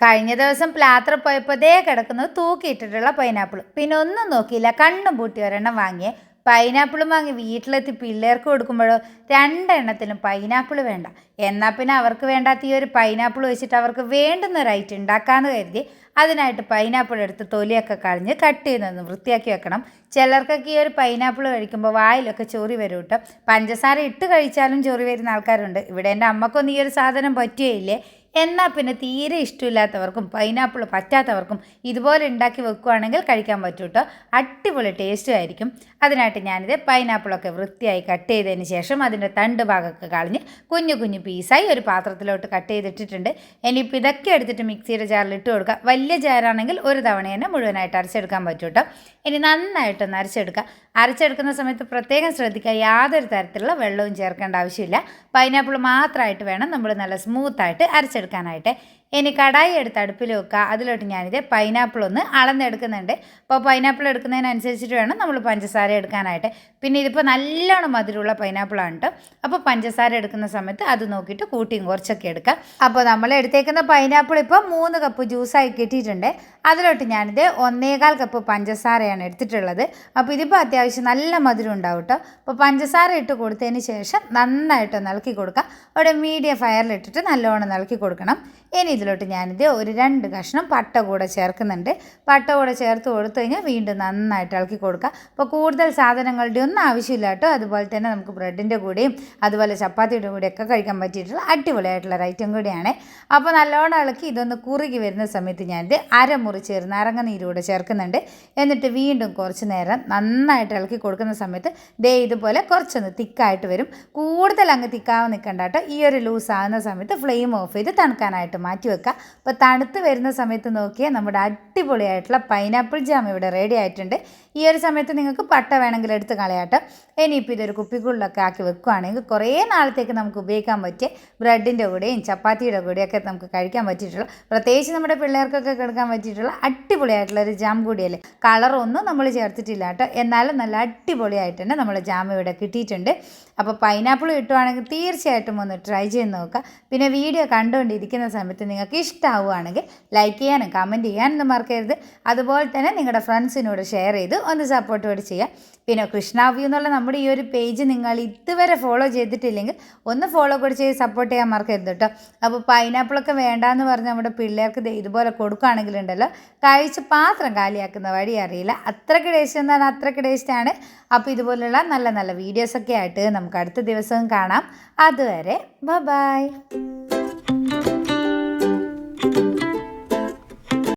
കഴിഞ്ഞ ദിവസം പ്ലാത്ര പോയപ്പോൾ ദേ കിടക്കുന്നത് തൂക്കിയിട്ടിട്ടുള്ള പൈനാപ്പിൾ. പിന്നെ ഒന്നും നോക്കിയില്ല, കണ്ണും പൂട്ടി ഒരെണ്ണം വാങ്ങിയേ. പൈനാപ്പിളും വാങ്ങി വീട്ടിലെത്തി പിള്ളേർക്ക് കൊടുക്കുമ്പോഴോ രണ്ടെണ്ണത്തിലും പൈനാപ്പിൾ വേണ്ട. എന്നാൽ പിന്നെ അവർക്ക് വേണ്ടാത്ത ഈ ഒരു പൈനാപ്പിൾ വെച്ചിട്ട് അവർക്ക് വേണ്ടുന്ന ഒരു ഐറ്റം ഉണ്ടാക്കാമെന്ന് കരുതി അതിനായിട്ട് പൈനാപ്പിൾ എടുത്ത് തൊലിയൊക്കെ കളഞ്ഞ് കട്ട് ചെയ്തൊന്ന് വൃത്തിയാക്കി വെക്കണം. ചിലർക്കൊക്കെ ഈ ഒരു പൈനാപ്പിൾ കഴിക്കുമ്പോൾ വായിലൊക്കെ ചൊറി വരും കേട്ടോ. പഞ്ചസാര ഇട്ട് കഴിച്ചാലും ചൊറി വരുന്ന ആൾക്കാരുണ്ട്. ഇവിടെ എൻ്റെ അമ്മക്കൊന്നും ഈ ഒരു സാധനം പറ്റുകയില്ലേ. എന്നാൽ പിന്നെ തീരെ ഇഷ്ടമില്ലാത്തവർക്കും പൈനാപ്പിൾ പറ്റാത്തവർക്കും ഇതുപോലെ ഉണ്ടാക്കി വെക്കുകയാണെങ്കിൽ കഴിക്കാൻ പറ്റും കേട്ടോ. അടിപൊളി ടേസ്റ്റും ആയിരിക്കും. അതിനായിട്ട് ഞാനിത് പൈനാപ്പിളൊക്കെ വൃത്തിയായി കട്ട് ചെയ്തതിന് ശേഷം അതിൻ്റെ തണ്ട് ഭാഗമൊക്കെ കളഞ്ഞ് കുഞ്ഞു കുഞ്ഞു പീസായി ഒരു പാത്രത്തിലോട്ട് കട്ട് ചെയ്തിട്ടിട്ടുണ്ട്. ഇനിയിപ്പോൾ ഇതൊക്കെ എടുത്തിട്ട് മിക്സിയുടെ ജാറിൽ ഇട്ട് കൊടുക്കുക. വലിയ ജാറാണെങ്കിൽ ഒരു തവണ തന്നെ മുഴുവനായിട്ട് അരച്ചെടുക്കാൻ പറ്റും കേട്ടോ. ഇനി നന്നായിട്ടൊന്ന് അരച്ചെടുക്കുക. അരച്ചെടുക്കുന്ന സമയത്ത് പ്രത്യേകം ശ്രദ്ധിക്കുക, യാതൊരു തരത്തിലുള്ള വെള്ളവും ചേർക്കേണ്ട ആവശ്യമില്ല. പൈനാപ്പിൾ മാത്രമായിട്ട് വേണം നമ്മൾ നല്ല സ്മൂത്തായിട്ട് അരച്ചെടുക്കാനായിട്ട്. ഇനി കടായി എടുത്ത് അടുപ്പിൽ വെക്കുക. അതിലോട്ട് ഞാനിത് പൈനാപ്പിൾ ഒന്ന് അളന്നെടുക്കുന്നുണ്ട്. അപ്പോൾ പൈനാപ്പിൾ എടുക്കുന്നതിനനുസരിച്ചിട്ട് വേണം നമ്മൾ പഞ്ചസാര എടുക്കാനായിട്ട്. പിന്നെ ഇതിപ്പോൾ നല്ലോണം മധുരമുള്ള പൈനാപ്പിളാണ് കേട്ടോ. അപ്പോൾ പഞ്ചസാര എടുക്കുന്ന സമയത്ത് അത് നോക്കിയിട്ട് കൂട്ടിയും കുറച്ചൊക്കെ എടുക്കുക. അപ്പോൾ നമ്മൾ എടുത്തേക്കുന്ന പൈനാപ്പിൾ ഇപ്പോൾ 3 കപ്പ് ജ്യൂസായി കിട്ടിയിട്ടുണ്ട്. അതിലോട്ട് ഞാനിത് 1.25 കപ്പ് പഞ്ചസാരയാണ് എടുത്തിട്ടുള്ളത്. അപ്പോൾ ഇതിപ്പോൾ അത്യാവശ്യം നല്ല മധുരം ഉണ്ടാവും കേട്ടോ. അപ്പോൾ പഞ്ചസാര ഇട്ട് കൊടുത്തതിന് ശേഷം നന്നായിട്ട് ഇളക്കി കൊടുക്കുക. അവിടെ മീഡിയം ഫയറിലിട്ടിട്ട് നല്ലോണം ഇളക്കി കൊടുക്കണം. ഇനി ഇതിലോട്ട് ഞാനിത് ഒരു 2 കഷ്ണം പട്ട കൂടെ ചേർക്കുന്നുണ്ട്. പട്ട കൂടെ ചേർത്ത് കൊടുത്തു കഴിഞ്ഞാൽ വീണ്ടും നന്നായിട്ട് ഇളക്കി കൊടുക്കുക. അപ്പോൾ കൂടുതൽ സാധനങ്ങളുടെ ഒന്നും ആവശ്യമില്ല കേട്ടോ. അതുപോലെ തന്നെ നമുക്ക് ബ്രെഡിൻ്റെ കൂടെയും അതുപോലെ ചപ്പാത്തിയുടെ കൂടെയൊക്കെ കഴിക്കാൻ പറ്റിയിട്ടുള്ള അടിപൊളിയായിട്ടുള്ള ഒരു ഐറ്റം കൂടിയാണ്. അപ്പോൾ നല്ലോണം ഇളക്കി ഇതൊന്ന് കുറുകി വരുന്ന സമയത്ത് ഞാനിത് അരമുറി നാരങ്ങ നീരൂടെ ചേർക്കുന്നുണ്ട്. എന്നിട്ട് വീണ്ടും കുറച്ച് നേരം നന്നായിട്ട് ഇളക്കി കൊടുക്കുന്ന സമയത്ത് ദേ ഇതുപോലെ കുറച്ചൊന്ന് തിക്കായിട്ട് വരും. കൂടുതൽ അങ്ങ് തിക്കാവാൻ നിൽക്കണ്ട കേട്ടോ. ഈ ഒരു ലൂസ് ആകുന്ന സമയത്ത് ഫ്ലെയിം ഓഫ് ചെയ്ത് തണുക്കാനായിട്ട് മാറ്റി വെക്കുക. അപ്പോൾ തണുത്ത് വരുന്ന സമയത്ത് നോക്കിയാൽ നമ്മുടെ അടിപൊളിയായിട്ടുള്ള പൈനാപ്പിൾ ജാം ഇവിടെ റെഡി ആയിട്ടുണ്ട്. ഈ ഒരു സമയത്ത് നിങ്ങൾക്ക് പട്ട വേണമെങ്കിൽ എടുത്ത് കളയാട്ടോ. ഇനിയിപ്പോൾ ഇതൊരു കുപ്പിക്കുള്ളിലൊക്കെ ആക്കി വെക്കുകയാണെങ്കിൽ കുറേ നാളത്തേക്ക് നമുക്ക് ഉപയോഗിക്കാൻ പറ്റിയ ബ്രെഡിൻ്റെ കൂടെയും ചപ്പാത്തിയുടെ കൂടെയൊക്കെ നമുക്ക് കഴിക്കാൻ പറ്റിയിട്ടുള്ള, പ്രത്യേകിച്ച് നമ്മുടെ പിള്ളേർക്കൊക്കെ കൊടുക്കാൻ പറ്റിയിട്ടുള്ള അടിപൊളിയായിട്ടുള്ളൊരു ജാം കൂടിയല്ലേ. കളറൊന്നും നമ്മൾ ചേർത്തിട്ടില്ല കേട്ടോ. എന്നാലും നല്ല അടിപൊളിയായിട്ട് തന്നെ നമ്മൾ ജാം ഇവിടെ കിട്ടിയിട്ടുണ്ട്. അപ്പോൾ പൈനാപ്പിൾ കിട്ടുവാണെങ്കിൽ തീർച്ചയായിട്ടും ഒന്ന് ട്രൈ ചെയ്ത് നോക്കുക. പിന്നെ വീഡിയോ കണ്ടുകൊണ്ടിരിക്കുന്ന സമയത്ത് നിങ്ങൾക്ക് ഇഷ്ടമാവുകയാണെങ്കിൽ ലൈക്ക് ചെയ്യാനും കമൻറ്റ് ചെയ്യാനൊന്നും മറക്കരുത്. അതുപോലെ തന്നെ നിങ്ങളുടെ ഫ്രണ്ട്സിനോട് ഷെയർ ചെയ്ത് ഒന്ന് സപ്പോർട്ട് കൂടി ചെയ്യാം. പിന്നെ കൃഷ്ണ വ്യൂ എന്നുള്ള നമ്മുടെ ഈ ഒരു പേജ് നിങ്ങൾ ഇതുവരെ ഫോളോ ചെയ്തിട്ടില്ലെങ്കിൽ ഒന്ന് ഫോളോ കൂടി ചെയ്ത് സപ്പോർട്ട് ചെയ്യാൻ മറക്കരുത് കേട്ടോ. അപ്പോൾ പൈനാപ്പിളൊക്കെ വേണ്ടാന്ന് പറഞ്ഞ് നമ്മുടെ പിള്ളേർക്ക് ഇതുപോലെ കൊടുക്കുകയാണെങ്കിലുണ്ടല്ലോ കഴിച്ച് പാത്രം കാലിയാക്കുന്ന വഴി അറിയില്ല. അത്രയ്ക്ക് ടേസ്റ്റ് എന്നാൽ അത്രയ്ക്ക് ടേസ്റ്റാണ്. അപ്പോൾ ഇതുപോലുള്ള നല്ല നല്ല വീഡിയോസൊക്കെ ആയിട്ട് നമുക്ക് അടുത്ത ദിവസവും കാണാം. അതുവരെ ബൈ.